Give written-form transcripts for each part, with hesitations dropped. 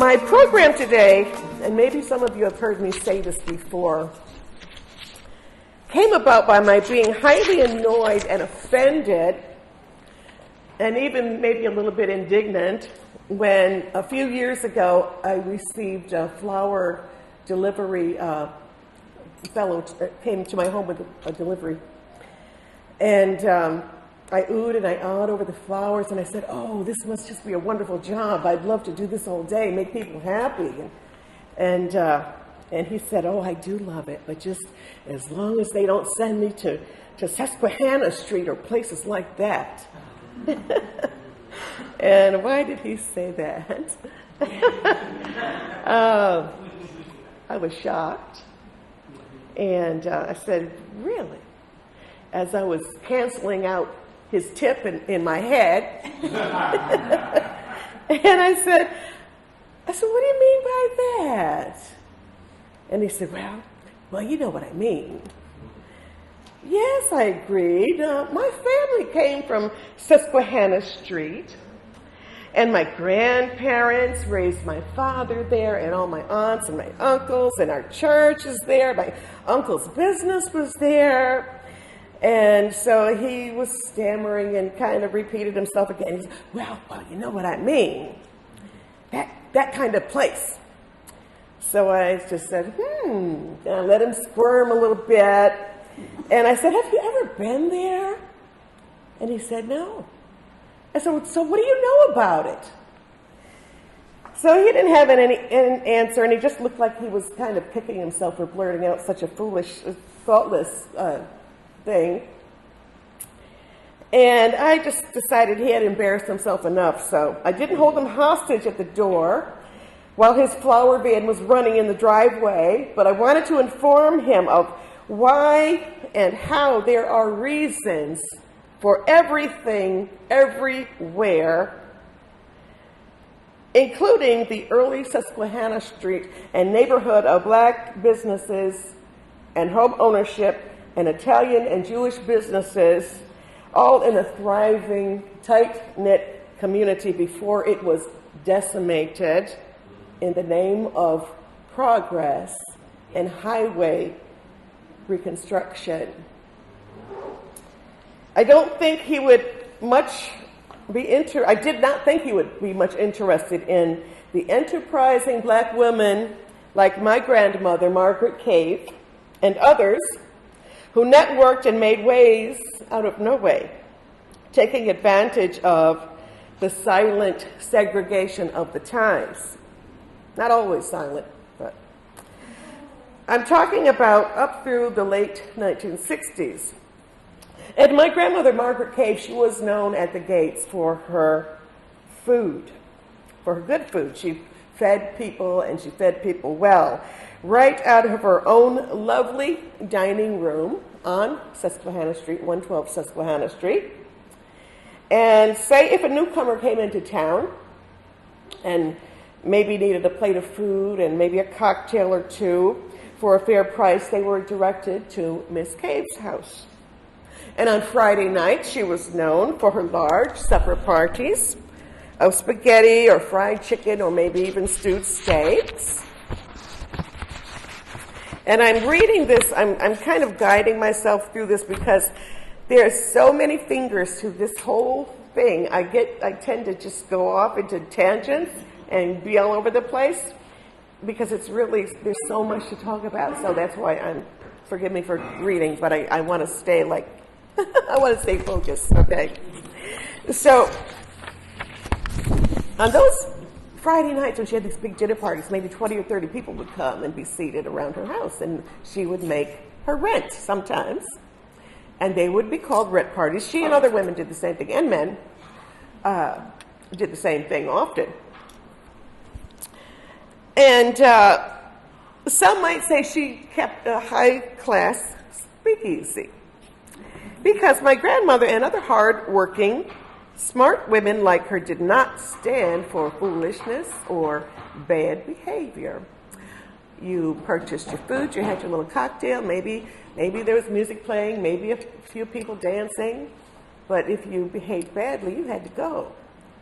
my program today, and maybe some of you have heard me say this before, came about by my being highly annoyed and offended, and even maybe a little bit indignant, when a few years ago I received a flower delivery. Fellow came to my home with a delivery, and I oohed and I awed over the flowers, and I said, "Oh, this must just be a wonderful job. I'd love to do this all day, make people happy." And he said, "Oh, I do love it, but just as long as they don't send me to Susquehanna Street or places like that." And why did he say that? I was shocked. And I said, "Really?" As I was canceling out his tip in my head. And I said, "What do you mean by that?" And he said, well, you know what I mean." Yes, I agreed. My family came from Susquehanna Street. And my grandparents raised my father there, and all my aunts and my uncles, and our church is there. My uncle's business was there. And so he was stammering and kind of repeated himself again. He said, well, you know what I mean. That kind of place. So I just said, and I let him squirm a little bit. And I said, "Have you ever been there?" And he said, "No." I said, "So what do you know about it?" So he didn't have any answer, and he just looked like he was kind of kicking himself for blurting out such a foolish, thoughtless thing. And I just decided he had embarrassed himself enough, so I didn't hold him hostage at the door while his flower van was running in the driveway, but I wanted to inform him of why and how there are reasons for everything, everywhere, including the early Susquehanna Street and neighborhood of black businesses and home ownership and Italian and Jewish businesses, all in a thriving, tight-knit community before it was decimated in the name of progress and highway reconstruction. I don't think he would I did not think he would be much interested in the enterprising black women like my grandmother, Margaret Cave, and others who networked and made ways out of no way, taking advantage of the silent segregation of the times. Not always silent, but I'm talking about up through the late 1960s. And my grandmother, Margaret Cave, she was known at the gates for her food, for her good food. She fed people, and she fed people well, right out of her own lovely dining room on Susquehanna Street, 112 Susquehanna Street. And say if a newcomer came into town and maybe needed a plate of food and maybe a cocktail or two for a fair price, they were directed to Miss Cave's house. And on Friday night, she was known for her large supper parties of spaghetti or fried chicken or maybe even stewed steaks. And I'm reading this, I'm kind of guiding myself through this because there are so many fingers to this whole thing. I tend to just go off into tangents and be all over the place because there's so much to talk about. So that's why forgive me for reading, but I want to stay I want to stay focused, okay? So, on those Friday nights when she had these big dinner parties, maybe 20 or 30 people would come and be seated around her house, and she would make her rent sometimes, and they would be called rent parties. She and other women did the same thing, and men did the same thing often. And some might say she kept a high-class speakeasy. Because my grandmother and other hard-working, smart women like her did not stand for foolishness or bad behavior. You purchased your food, you had your little cocktail, maybe there was music playing, maybe a few people dancing, but if you behaved badly, you had to go,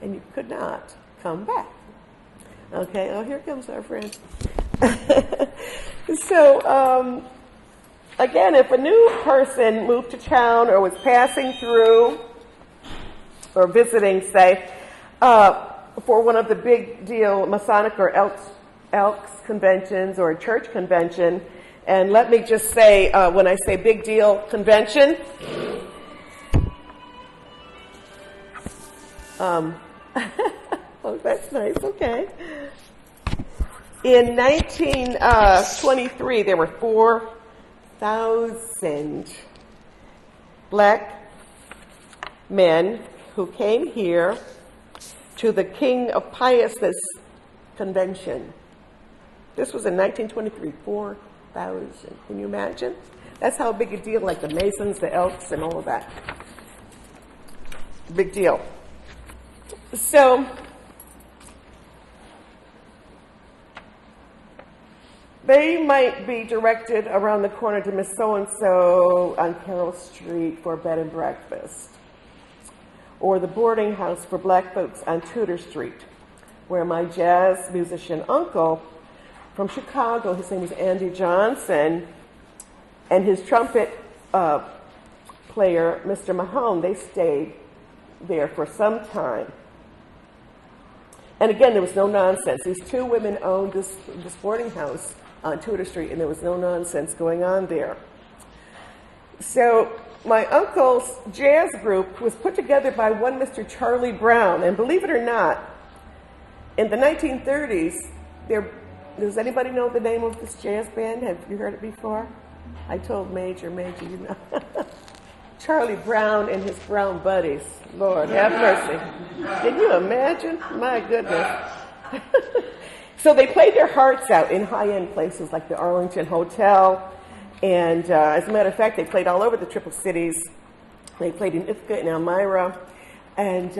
and you could not come back. Okay, oh, here comes our friend. So, again, if a new person moved to town or was passing through or visiting, say, for one of the big deal Masonic or Elks conventions or a church convention, and let me just say, when I say big deal convention, oh, that's nice, okay. In 1923, there were 4,000 black men who came here to the King of Pius's convention. This was in 1923, 4,000. Can you imagine? That's how big a deal, like the Masons, the Elks, and all of that. Big deal. So, they might be directed around the corner to Miss So-and-so on Carroll Street for bed and breakfast, or the boarding house for black folks on Tudor Street, where my jazz musician uncle from Chicago, his name was Andy Johnson, and his trumpet player, Mr. Mahone, they stayed there for some time. And again, there was no nonsense. These two women owned this boarding house on Tudor Street, and there was no nonsense going on there. So my uncle's jazz group was put together by one Mr. Charlie Brown, and believe it or not, in the 1930s, does anybody know the name of this jazz band? Have you heard it before? I told Major, you know. Charlie Brown and his brown buddies. Lord, have mercy. Can you imagine? My goodness. So they played their hearts out in high-end places like the Arlington Hotel. And as a matter of fact, they played all over the Triple Cities. They played in Ithaca and Elmira. And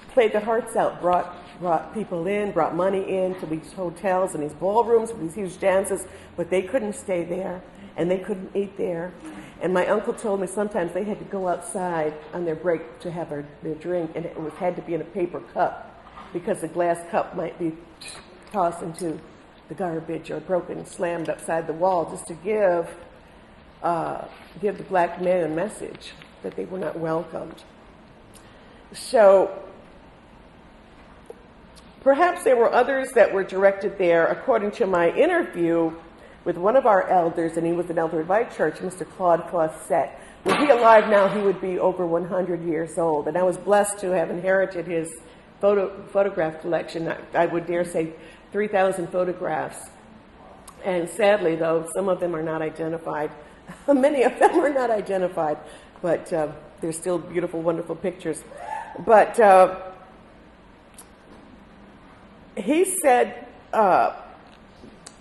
played their hearts out, brought people in, brought money in to these hotels and these ballrooms for these huge dances. But they couldn't stay there, and they couldn't eat there. And my uncle told me sometimes they had to go outside on their break to have their drink, and it had to be in a paper cup, because the glass cup might be tossed into the garbage or broken, slammed upside the wall, just to give the black men a message that they were not welcomed. So perhaps there were others that were directed there. According to my interview with one of our elders, and he was an elder at my church, Mr. Claude Fawcett. Were he alive now, he would be over 100 years old. And I was blessed to have inherited his photograph collection. I would dare say 3,000 photographs. And sadly, though, some of them are not identified. Many of them are not identified, but they're still beautiful, wonderful pictures. But he said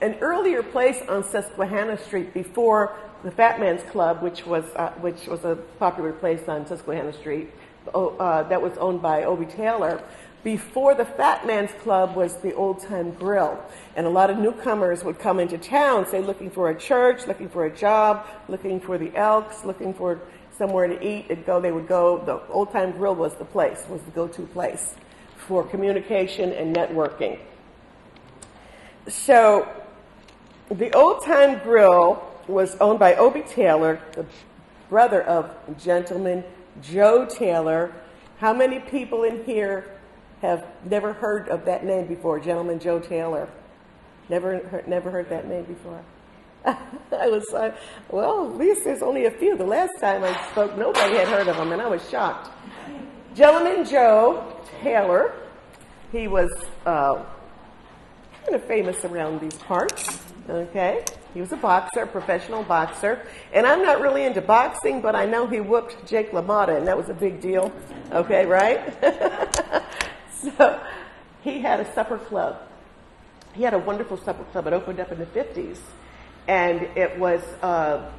an earlier place on Susquehanna Street before the Fat Man's Club, which was a popular place on Susquehanna Street, that was owned by Obie Taylor. Before the Fat Man's Club was the Old Time Grill. And a lot of newcomers would come into town, say looking for a church, looking for a job, looking for the Elks, looking for somewhere to eat. They would go, the Old Time Grill was the place, was the go-to place for communication and networking. So the Old Time Grill was owned by Obie Taylor, the brother of Gentleman Joe Taylor. How many people in here have never heard of that name before, Gentleman Joe Taylor? Never heard that name before? Well, at least there's only a few. The last time I spoke, nobody had heard of him, and I was shocked. Gentleman Joe Taylor, he was kind of famous around these parts, okay? He was a boxer, a professional boxer, and I'm not really into boxing, but I know he whooped Jake LaMotta, and that was a big deal, okay, right? So he had a supper club. He had a wonderful supper club. It opened up in the 50s, and it was a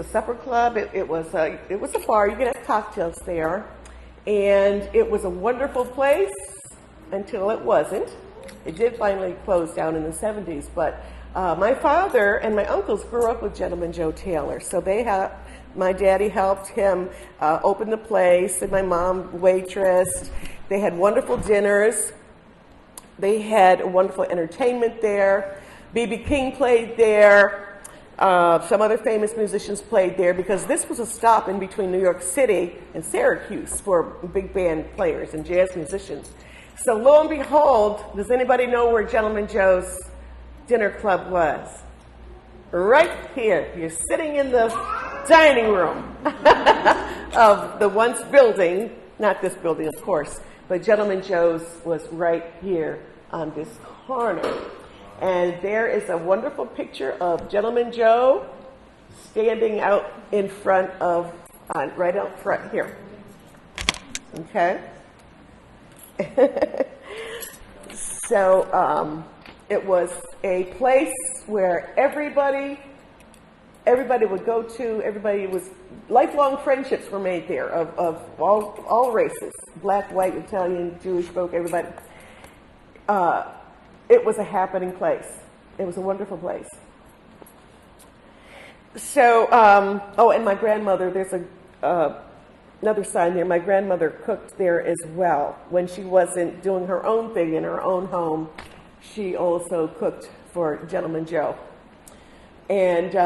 supper club. It was a bar. You could have cocktails there, and it was a wonderful place until it wasn't. It did finally close down in the 70s, but my father and my uncles grew up with Gentleman Joe Taylor, so my daddy helped him open the place, and my mom waitressed. They had wonderful dinners, They had wonderful entertainment there. B.B. King played there. Some other famous musicians played there because this was a stop in between New York City and Syracuse for big band players and jazz musicians. So lo and behold, does anybody know where Gentleman Joe's Dinner Club was? Right here. You're sitting in the dining room of the once building, not this building, of course, but Gentleman Joe's was right here on this corner. And there is a wonderful picture of Gentleman Joe standing out in front of, right out front here. Okay? So it was a place where everybody would go to, lifelong friendships were made there of all races, black, white, Italian, Jewish folk, everybody. It was a happening place. It was a wonderful place. So, and my grandmother, there's another sign there. My grandmother cooked there as well. When she wasn't doing her own thing in her own home, she also cooked for Gentleman Joe. And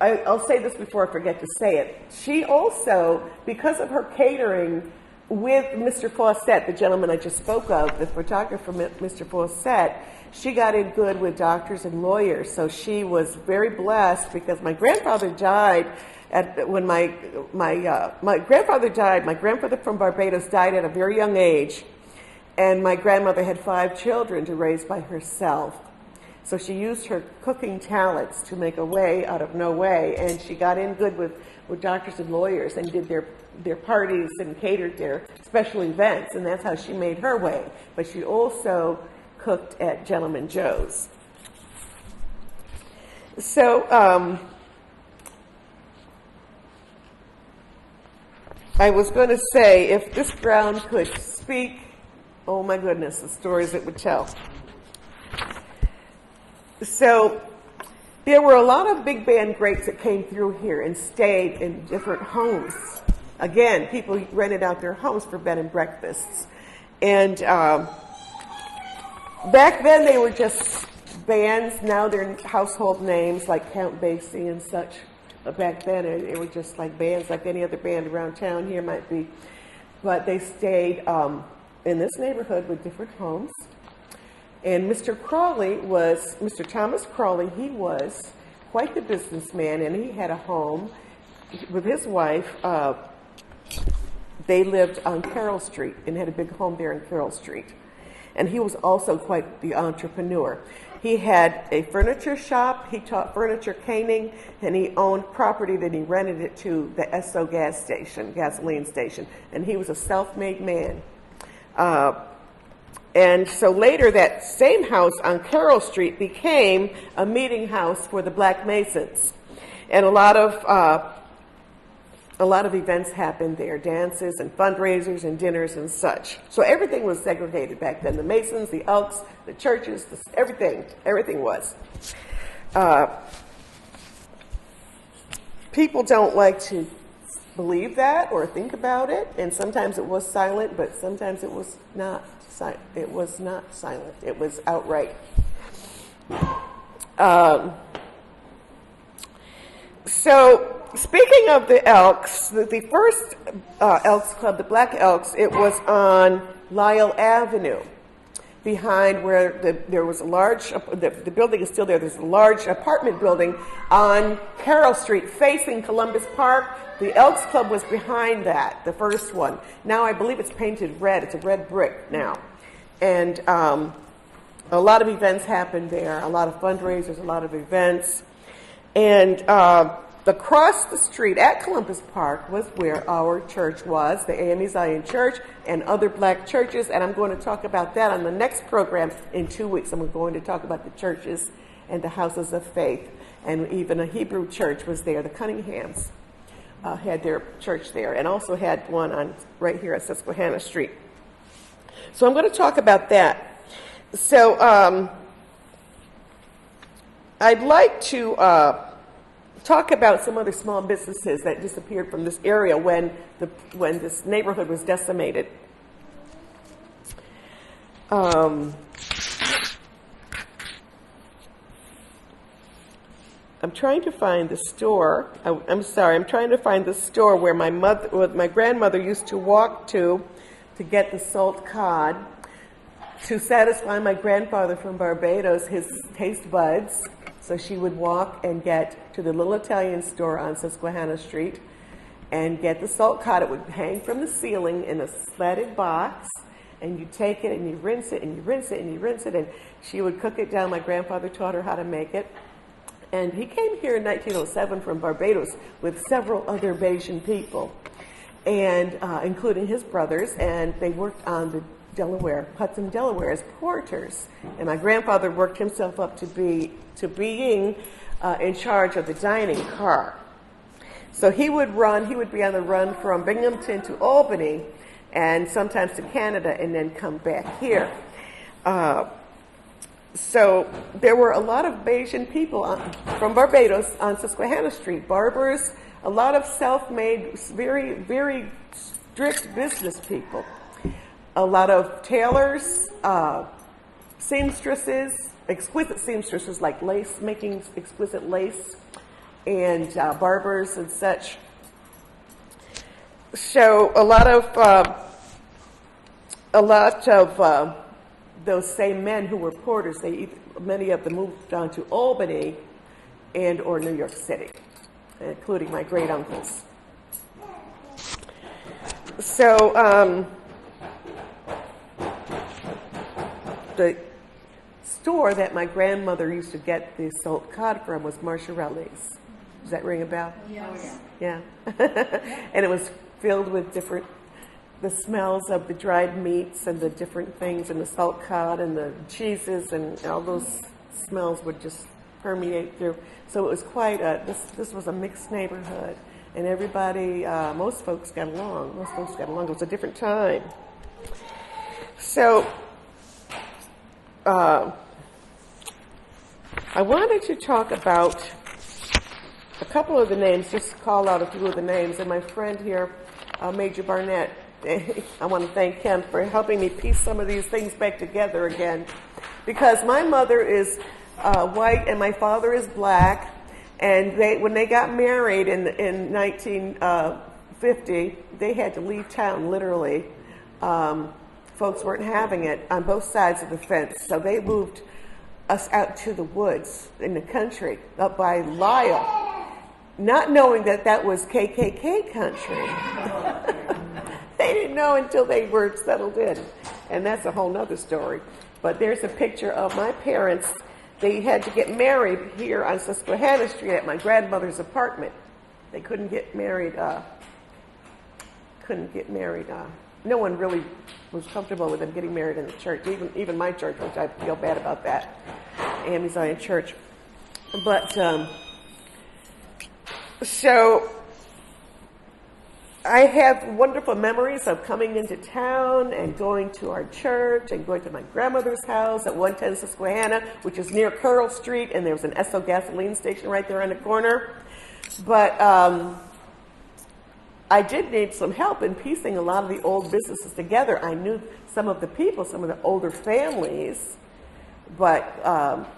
I'll say this before I forget to say it. She also, because of her catering with Mr. Fawcett, the gentleman I just spoke of, the photographer, Mr. Fawcett, she got in good with doctors and lawyers. So she was very blessed because my grandfather died when my grandfather died. My grandfather from Barbados died at a very young age, and my grandmother had 5 children to raise by herself. So she used her cooking talents to make a way out of no way, and she got in good with doctors and lawyers and did their parties and catered their special events, and that's how she made her way. But she also cooked at Gentleman Joe's. So I was going to say, if this ground could speak, oh my goodness, the stories it would tell. So there were a lot of big band greats that came through here and stayed in different homes. Again, people rented out their homes for bed and breakfasts. And back then they were just bands. Now they're household names like Count Basie and such. But back then it were just like bands like any other band around town here might be. But they stayed in this neighborhood with different homes. And Mr. Thomas Crawley, he was quite the businessman, and he had a home with his wife. They lived on Carroll Street and had a big home there in Carroll Street. And he was also quite the entrepreneur. He had a furniture shop, he taught furniture caning, and he owned property that he rented it to the Esso gas station, gasoline station. And he was a self-made man. And so later that same house on Carroll Street became a meeting house for the Black Masons. And a lot of events happened there, dances and fundraisers and dinners and such. So everything was segregated back then. The Masons, the Elks, the churches, everything was. People don't like to believe that or think about it, and sometimes it was silent, but sometimes it was not. It was not silent. It was outright. So speaking of the Elks, the first Elks Club, the Black Elks, it was on Lyell Avenue, behind where there was a large, the building is still there, there's a large apartment building on Carroll Street facing Columbus Park. The Elks Club was behind that, the first one. Now I believe it's painted red. It's a red brick now. And a lot of events happened there, a lot of fundraisers, a lot of events. And across the street at Columbus Park was where our church was, the AME Zion Church and other black churches. And I'm going to talk about that on the next program in 2 weeks. I'm going to talk about the churches and the houses of faith. And even a Hebrew church was there, the Cunninghams. Had their church there, and also had one on right here at Susquehanna Street. So I'm going to talk about that. So I'd like to talk about some other small businesses that disappeared from this area when this neighborhood was decimated. I'm trying to find the store. I'm sorry. I'm trying to find the store where my grandmother used to walk to get the salt cod to satisfy my grandfather from Barbados his taste buds. So she would walk and get to the little Italian store on Susquehanna Street and get the salt cod. It would hang from the ceiling in a slatted box, and you take it and you rinse it and you rinse it and you rinse it, and she would cook it down. My grandfather taught her how to make it. And he came here in 1907 from Barbados with several other Bayesian people, and including his brothers, and they worked on the Hudson, Delaware as porters. And my grandfather worked himself up to being in charge of the dining car. So he would be on the run from Binghamton to Albany, and sometimes to Canada, and then come back here. So there were a lot of Bayesian people from Barbados on Susquehanna Street, barbers, a lot of self-made, very, very strict business people, a lot of tailors, seamstresses, exquisite seamstresses like lace, making exquisite lace, and barbers and such. So a lot of those same men who were porters, many of them moved on to Albany and or New York City, including my great uncles. So the store that my grandmother used to get the salt cod from was Marcharelli's. Does that ring a bell? Yes. Yeah. And it was filled with the smells of the dried meats and the different things, and the salt cod and the cheeses, and all those smells would just permeate through. So it was quite this was a mixed neighborhood, and everybody, most folks got along. It was a different time. So I wanted to talk about a couple of the names, just call out a few of the names, and my friend here, Major Barnett, I want to thank him for helping me piece some of these things back together again, because my mother is white and my father is black, and when they got married in 1950, they had to leave town, literally. Folks weren't having it on both sides of the fence, so they moved us out to the woods in the country, up by Lyle, not knowing that was KKK country. They didn't know until they were settled in, and that's a whole nother story. But there's a picture of my parents. They had to get married here on Susquehanna Street at my grandmother's apartment. They couldn't get married. No one really was comfortable with them getting married in the church, even my church, which I feel bad about that, Amy Zion Church. But so I have wonderful memories of coming into town and going to our church and going to my grandmother's house at 110 Susquehanna, which is near Curl Street, and there was an Esso gasoline station right there on the corner. But I did need some help in piecing a lot of the old businesses together. I knew some of the people, some of the older families, but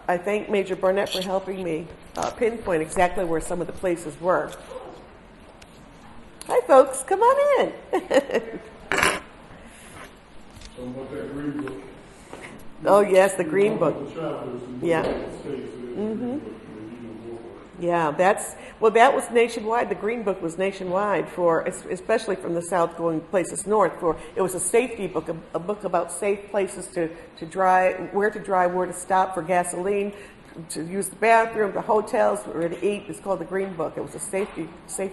I thank Major Barnett for helping me pinpoint exactly where some of the places were. Hi, folks. Come on in. Oh, yes, the Green Book. Yeah. Mm-hmm. Yeah, that was nationwide. The Green Book was nationwide especially from the south going places north. It was a safety book, a book about safe places to drive, where to stop for gasoline, to use the bathroom, the hotels, where to eat. It's called the Green Book. It was a safety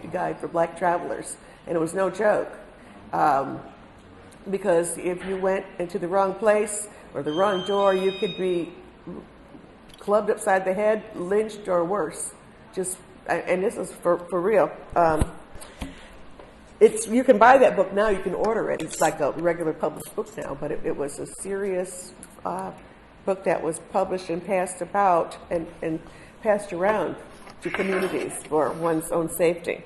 guide for black travelers, and it was no joke. Because if you went into the wrong place or the wrong door, you could be clubbed upside the head, lynched, or worse. And this is for real. You can buy that book now. You can order it. It's like a regular published book now, but it was a serious book that was published and passed about and passed around to communities for one's own safety.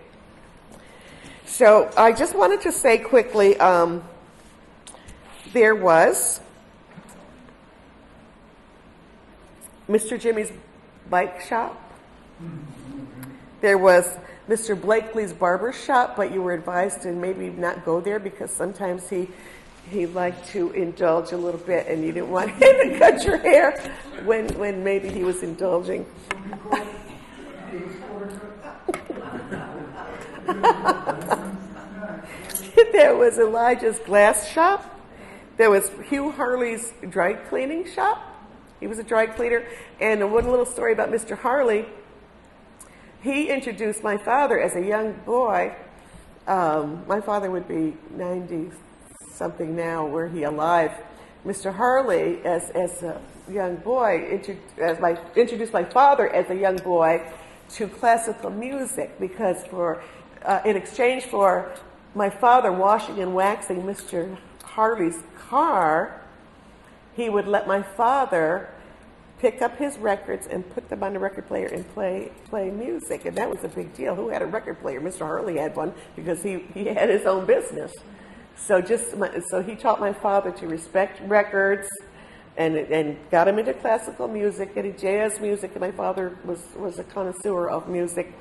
So I just wanted to say quickly, there was Mr. Jimmy's bike shop. There was Mr. Blakely's barber shop, but you were advised to maybe not go there because sometimes he liked to indulge a little bit and you didn't want him to cut your hair when maybe he was indulging. There was Elijah's glass shop. There was Hugh Harley's dry cleaning shop. He was a dry cleaner. And one little story about Mr. Harley, he introduced my father as a young boy. My father would be 90-something now, were he alive. Mr. Harley, as a young boy, introduced my father as a young boy to classical music because in exchange for my father washing and waxing Mr. Harley's car, he would let my father pick up his records and put them on the record player and play music. And that was a big deal. Who had a record player? Mr. Harley had one because he had his own business. So he taught my father to respect records and got him into classical music and jazz music. And my father was a connoisseur of music.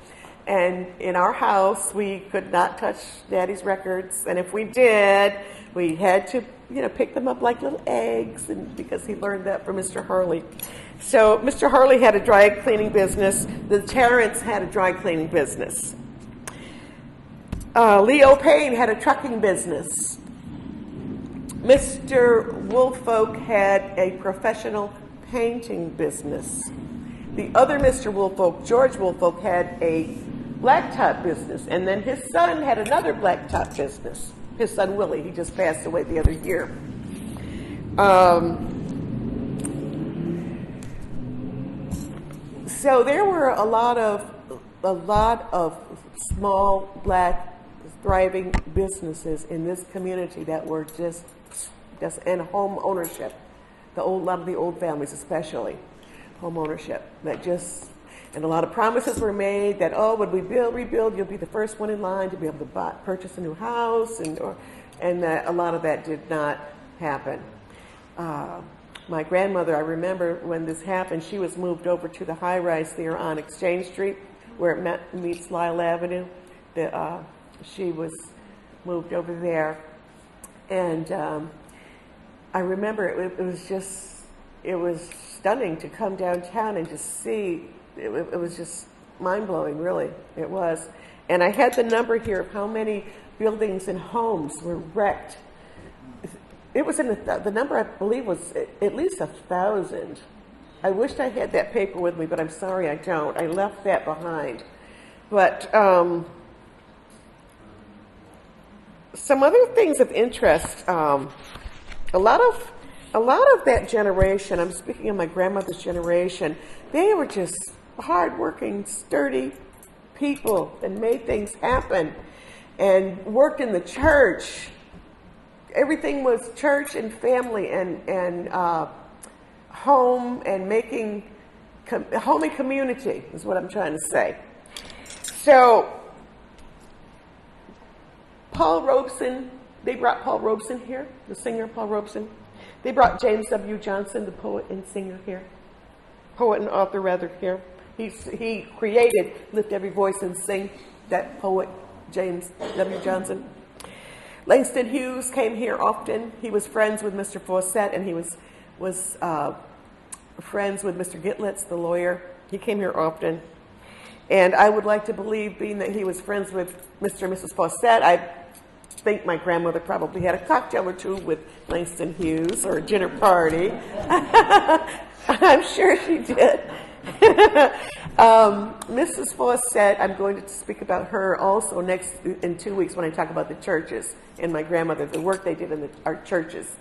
And in our house, we could not touch Daddy's records. And if we did, we had to, pick them up like little eggs, and because he learned that from Mr. Harley. So Mr. Harley had a dry cleaning business. The Tarrants had a dry cleaning business. Leo Payne had a trucking business. Mr. Woolfolk had a professional painting business. The other Mr. Woolfolk, George Woolfolk, had a blacktop business, and then his son had another blacktop business. His son Willie, he just passed away the other year. So there were a lot of small black thriving businesses in this community that were just in home ownership. A lot of the old families, especially home ownership, and a lot of promises were made that, when we rebuild, you'll be the first one in line to be able to purchase a new house, and that a lot of that did not happen. My grandmother, I remember when this happened, she was moved over to the high-rise there on Exchange Street, where it meets Lyle Avenue. She was moved over there, and I remember it was stunning to come downtown and just see. It was just mind-blowing, really. It was. And I had the number here of how many buildings and homes were wrecked. It was the number, I believe, was at least 1,000. I wished I had that paper with me, but I'm sorry I don't. I left that behind. But some other things of interest. A lot of that generation, I'm speaking of my grandmother's generation, they were just hardworking, sturdy people and made things happen and worked in the church. Everything was church and family and home and making home and community is what I'm trying to say. So Paul Robeson, they brought Paul Robeson here, the singer Paul Robeson. They brought James W. Johnson, the poet and singer, here. Poet and author, rather, here. He created Lift Every Voice and Sing, that poet, James W. Johnson. Langston Hughes came here often. He was friends with Mr. Fawcett, and he was friends with Mr. Gitlitz, the lawyer. He came here often. And I would like to believe, being that he was friends with Mr. and Mrs. Fawcett, I think my grandmother probably had a cocktail or two with Langston Hughes, or a dinner party. I'm sure she did. Mrs. Fawcett, I'm going to speak about her also in 2 weeks when I talk about the churches and my grandmother, the work they did in our churches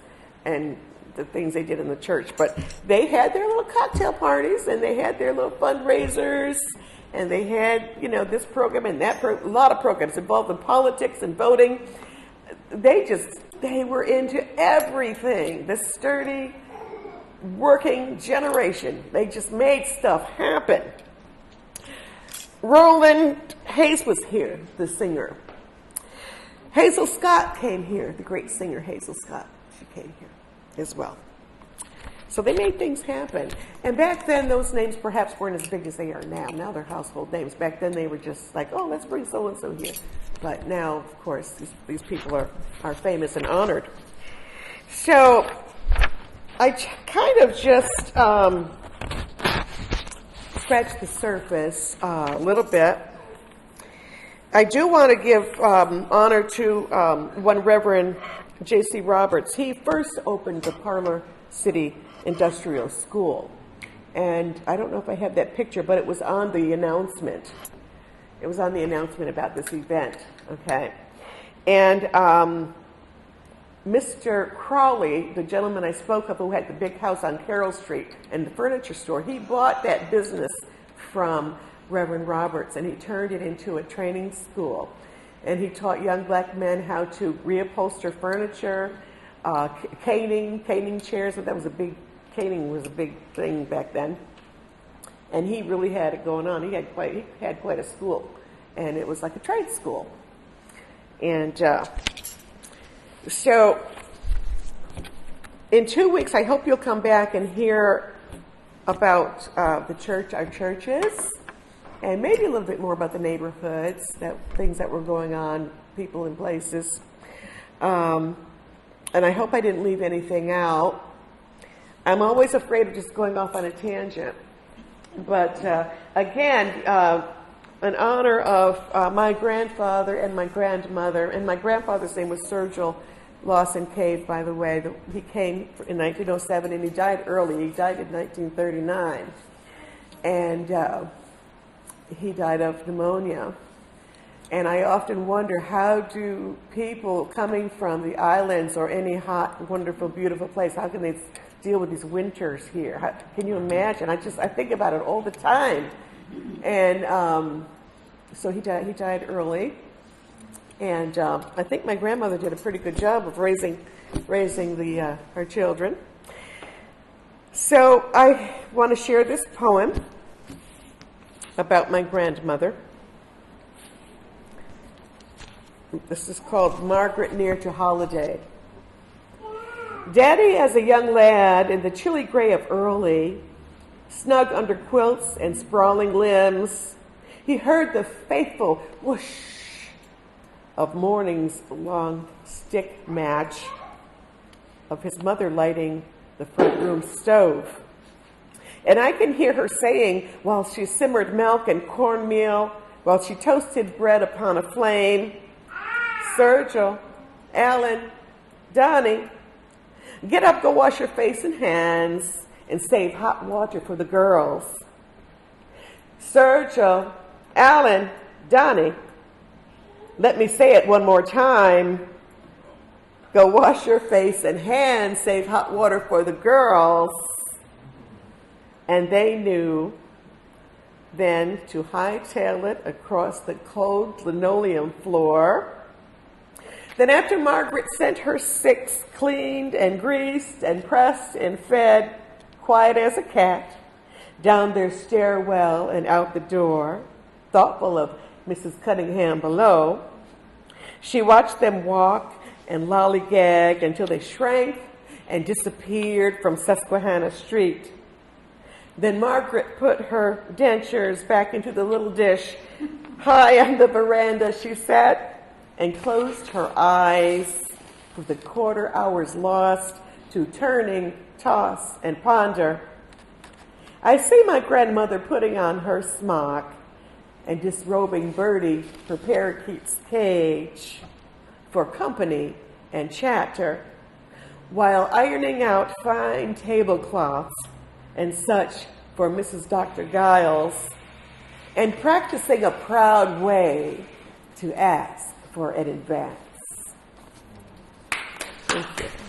and the things they did in the church. But they had their little cocktail parties, and they had their little fundraisers, and they had, this program and that program, a lot of programs involved in politics and voting. They were into everything. The sturdy, working generation. They just made stuff happen. Roland Hayes was here, the singer. Hazel Scott came here, the great singer Hazel Scott. She came here as well. So they made things happen. And back then, those names perhaps weren't as big as they are now. Now they're household names. Back then, they were just like, oh, let's bring so-and-so here. But now, of course, these people are famous and honored. So I kind of just scratched the surface a little bit. I do want to give honor to one Reverend J.C. Roberts. He first opened the Parlor City Industrial School. And I don't know if I have that picture, but it was on the announcement. It was on the announcement about this event, okay? And Mr. Crawley, the gentleman I spoke of who had the big house on Carroll Street and the furniture store, he bought that business from Reverend Roberts, and he turned it into a training school. And he taught young black men how to reupholster furniture, caning chairs. That was caning was a big thing back then. And he really had it going on. He had quite a school, and it was like a trade school. And so in 2 weeks, I hope you'll come back and hear about the church, our churches, and maybe a little bit more about the neighborhoods, things that were going on, people and places. And I hope I didn't leave anything out. I'm always afraid of just going off on a tangent. But again, in honor of my grandfather and my grandmother, and my grandfather's name was Sergil Lawson Cave, by the way. He came in 1907 and he died early. He died in 1939. And he died of pneumonia. And I often wonder, how do people coming from the islands or any hot, wonderful, beautiful place, how can they deal with these winters here? Can you imagine? I think about it all the time. And so he died early. And I think my grandmother did a pretty good job of raising her children. So I want to share this poem about my grandmother. This is called Margaret Near to Holiday. Daddy, as a young lad in the chilly gray of early, snug under quilts and sprawling limbs, he heard the faithful whoosh of morning's long stick match of his mother lighting the front room stove. And I can hear her saying, while she simmered milk and cornmeal, while she toasted bread upon a flame, Sergil, Alan, Donnie, get up, go wash your face and hands, and save hot water for the girls. Sergil, Alan, Donnie, let me say it one more time. Go wash your face and hands, save hot water for the girls. And they knew then to hightail it across the cold linoleum floor. Then after Margaret sent her six cleaned and greased and pressed and fed, quiet as a cat, down their stairwell and out the door, thoughtful of Mrs. Cunningham below, she watched them walk and lollygag until they shrank and disappeared from Susquehanna Street. Then Margaret put her dentures back into the little dish. High on the veranda she sat and closed her eyes with the quarter hours lost to turning, toss, and ponder. I see my grandmother putting on her smock and disrobing Bertie her parakeet's cage for company and chatter, while ironing out fine tablecloths and such for Mrs. Dr. Giles, and practicing a proud way to ask for an advance. Thank you.